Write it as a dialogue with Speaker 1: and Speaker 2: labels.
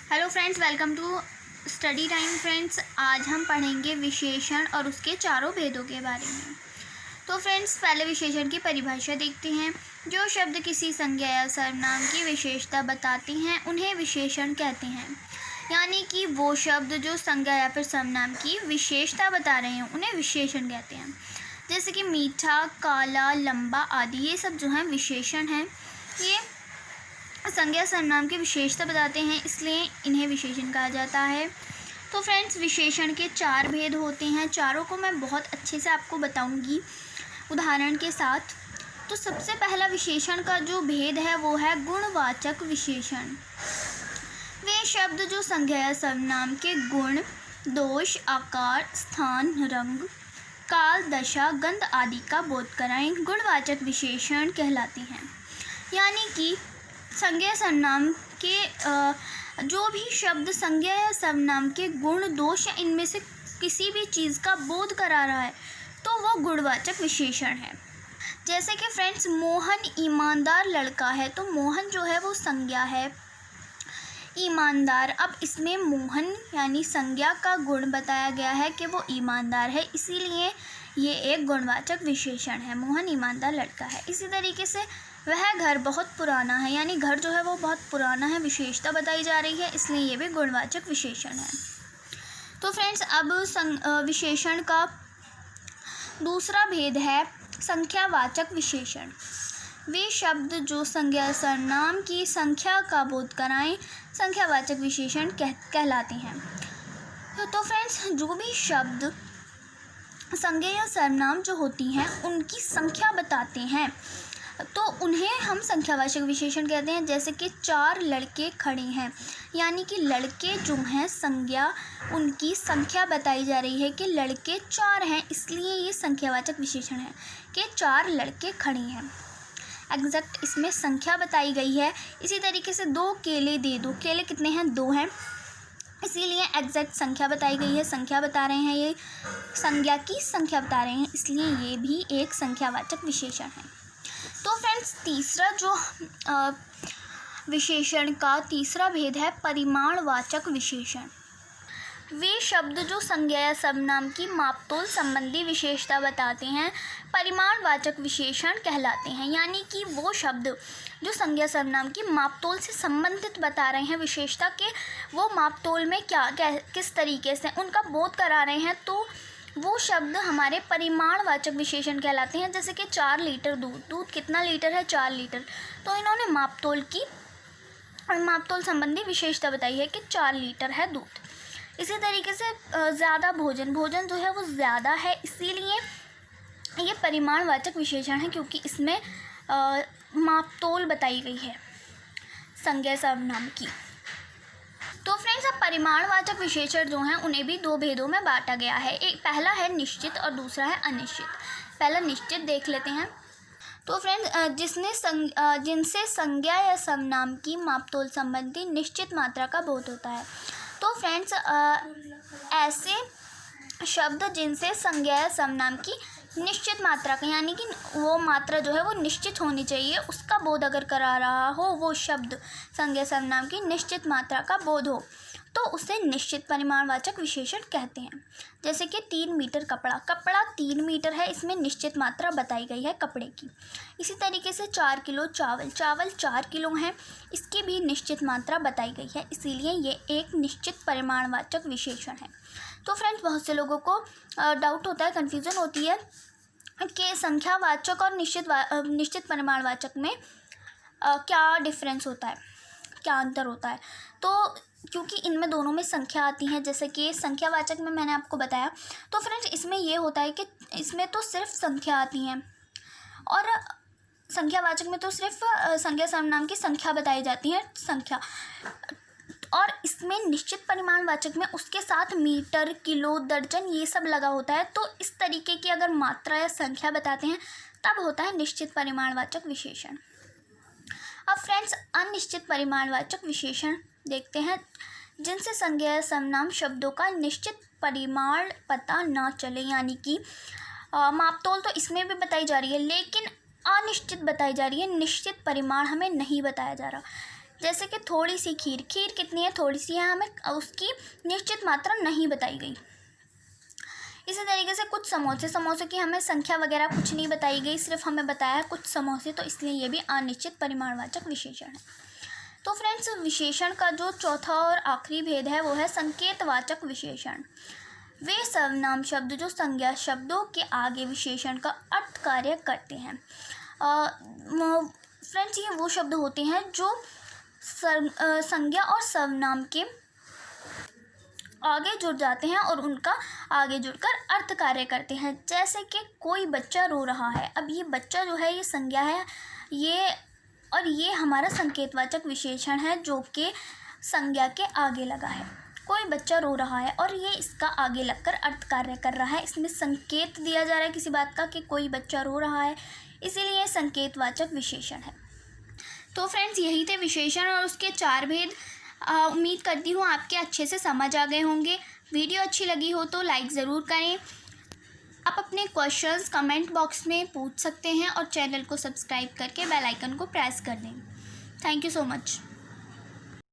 Speaker 1: Hello friends, welcome to study time friends. आज हम पढ़ेंगे विशेषण और उसके चारों भेदों के बारे में। तो फ्रेंड्स, पहले विशेषण की परिभाषा देखते हैं। जो शब्द किसी संज्ञा या सर्वनाम की विशेषता बताते हैं उन्हें विशेषण कहते हैं। यानी कि वो शब्द जो संज्ञा या फिर सर्वनाम की विशेषता बता रहे हैं उन्हें विशेषण कहते हैं। जैसे कि मीठा, काला, लंबा आदि, ये सब जो हैं विशेषण हैं। ये संज्ञा सर्वनाम की विशेषता बताते हैं, इसलिए इन्हें विशेषण कहा जाता है। तो फ्रेंड्स, विशेषण के चार भेद होते हैं। चारों को मैं बहुत अच्छे से आपको बताऊंगी उदाहरण के साथ। तो सबसे पहला विशेषण का जो भेद है वो है गुणवाचक विशेषण। वे शब्द जो संज्ञा या सर्वनाम के गुण, दोष, आकार, स्थान, रंग, काल, दशा, गंध आदि का बोध कराएं गुणवाचक विशेषण कहलाते हैं। यानी कि संज्ञा सर्वनाम के जो भी शब्द संज्ञा या सर्वनाम के गुण, दोष या इनमें से किसी भी चीज़ का बोध करा रहा है तो वो गुणवाचक विशेषण है। जैसे कि फ्रेंड्स, मोहन ईमानदार लड़का है, तो मोहन जो है वो संज्ञा है। ईमानदार, अब इसमें मोहन यानी संज्ञा का गुण बताया गया है कि वो ईमानदार है, इसीलिए ये एक गुणवाचक विशेषण है। मोहन ईमानदार लड़का है। इसी तरीके से वह घर बहुत पुराना है, यानी घर जो है वो बहुत पुराना है, विशेषता बताई जा रही है, इसलिए ये भी गुणवाचक विशेषण है। तो फ्रेंड्स, अब विशेषण का दूसरा भेद है संख्यावाचक विशेषण। वे शब्द जो संज्ञा सर्वनाम की संख्या का बोध कराएं संख्यावाचक विशेषण कहलाते हैं। तो फ्रेंड्स, जो भी शब्द संज्ञा या सर्वनाम जो होती हैं उनकी संख्या बताते हैं तो उन्हें हम संख्यावाचक विशेषण कहते हैं। जैसे कि 4 लड़के खड़े हैं, यानी कि लड़के जो हैं संज्ञा, उनकी संख्या बताई जा रही है कि लड़के 4 हैं, इसलिए ये संख्यावाचक विशेषण है कि 4 लड़के खड़े हैं। एग्जैक्ट इसमें संख्या बताई गई है। इसी तरीके से 2 केले दे दो, केले कितने हैं? 2 हैं, इसीलिए एग्जैक्ट संख्या बताई गई है। संख्या बता रहे हैं, ये संज्ञा की संख्या बता रहे हैं, इसलिए ये भी एक संख्यावाचक विशेषण है। तो फ्रेंड्स, तीसरा जो विशेषण का तीसरा भेद है परिमाणवाचक विशेषण। वे शब्द जो संज्ञा या सर्वनाम की मापतोल संबंधी विशेषता बताते हैं परिमाणवाचक विशेषण कहलाते हैं। यानी कि वो शब्द जो संज्ञा सर्वनाम की मापतोल से संबंधित बता रहे हैं विशेषता के, वो मापतोल में किस तरीके से उनका बोध करा रहे हैं, तो वो शब्द हमारे परिमाणवाचक विशेषण कहलाते हैं। जैसे कि 4 लीटर दूध कितना लीटर है? 4 लीटर। तो इन्होंने मापतोल संबंधी विशेषता बताई है कि 4 लीटर है दूध। इसी तरीके से ज़्यादा भोजन जो है वो ज़्यादा है, इसीलिए ये परिमाणवाचक विशेषण है क्योंकि इसमें मापतोल बताई गई है संज्ञा सर्वनाम की। तो फ्रेंड्स, अब परिमाणवाचक विशेषण जो हैं उन्हें भी 2 भेदों में बांटा गया है। एक पहला है निश्चित और दूसरा है अनिश्चित। पहला निश्चित देख लेते हैं। तो फ्रेंड्स, जिनसे संज्ञा या सर्वनाम की मापतोल संबंधी निश्चित मात्रा का बोध होता है। तो फ्रेंड्स, ऐसे शब्द जिनसे संज्ञा या सर्वनाम की निश्चित मात्रा का, यानी कि वो मात्रा जो है वो निश्चित होनी चाहिए, उसका बोध अगर करा रहा हो वो शब्द, संज्ञा सर्वनाम की निश्चित मात्रा का बोध हो, तो उसे निश्चित परिमाणवाचक विशेषण कहते हैं। जैसे कि 3 मीटर कपड़ा 3 मीटर है, इसमें निश्चित मात्रा बताई गई है कपड़े की। इसी तरीके से 4 किलो चावल 4 किलो है, इसकी भी निश्चित मात्रा बताई गई है, इसीलिए ये एक निश्चित परिमाणवाचक विशेषण है। तो फ्रेंड्स, बहुत से लोगों को डाउट होता है, कन्फ्यूज़न होती है कि संख्यावाचक और निश्चित परिमाणवाचक में क्या डिफरेंस होता है, क्या अंतर होता है। तो क्योंकि इनमें दोनों में संख्या आती है, जैसे कि संख्यावाचक में मैंने आपको बताया, तो फ्रेंड्स इसमें ये होता है कि इसमें तो सिर्फ संख्या आती है और संख्यावाचक में तो सिर्फ संज्ञा सर्वनाम की संख्या बताई जाती है, संख्या। और इसमें निश्चित परिमाणवाचक में उसके साथ मीटर, किलो, दर्जन ये सब लगा होता है। तो इस तरीके की अगर मात्रा या संख्या बताते हैं तब होता है निश्चित परिमाणवाचक विशेषण। अब फ्रेंड्स, अनिश्चित परिमाणवाचक विशेषण देखते हैं। जिनसे संज्ञा या सर्वनाम शब्दों का निश्चित परिमाण पता ना चले, यानी कि मापतोल तो इसमें भी बताई जा रही है लेकिन अनिश्चित बताई जा रही है, निश्चित परिमाण हमें नहीं बताया जा रहा। जैसे कि थोड़ी सी खीर, खीर कितनी है, थोड़ी सी है, हमें उसकी निश्चित मात्रा नहीं बताई गई। इसी तरीके से कुछ समोसे, समोसे की हमें संख्या वगैरह कुछ नहीं बताई गई, सिर्फ हमें बताया कुछ समोसे, तो इसलिए ये भी अनिश्चित परिमाणवाचक विशेषण है। तो फ्रेंड्स, विशेषण का जो चौथा और आखिरी भेद है वो है संकेतवाचक विशेषण। वे सर्वनाम शब्द जो संज्ञा शब्दों के आगे विशेषण का अर्थ कार्य करते हैं। फ्रेंड्स, ये वो शब्द होते हैं जो संज्ञा और सर्वनाम के आगे जुड़ जाते हैं और उनका आगे जुड़कर अर्थ कार्य करते हैं। जैसे कि कोई बच्चा रो रहा है। अब ये बच्चा जो है ये संज्ञा है, ये हमारा संकेतवाचक विशेषण है जो कि संज्ञा के आगे लगा है। कोई बच्चा रो रहा है और ये इसका आगे लगकर अर्थ कार्य कर रहा है। इसमें संकेत दिया जा रहा है किसी बात का कि कोई बच्चा रो रहा है, इसीलिए संकेतवाचक विशेषण है। तो फ्रेंड्स, यही थे विशेषण और उसके 4 भेद। उम्मीद करती हूँ आपके अच्छे से समझ आ गए होंगे। वीडियो अच्छी लगी हो तो लाइक ज़रूर करें। आप अपने क्वेश्चंस कमेंट बॉक्स में पूछ सकते हैं और चैनल को सब्सक्राइब करके बेल आइकन को प्रेस कर दें। Thank you so much.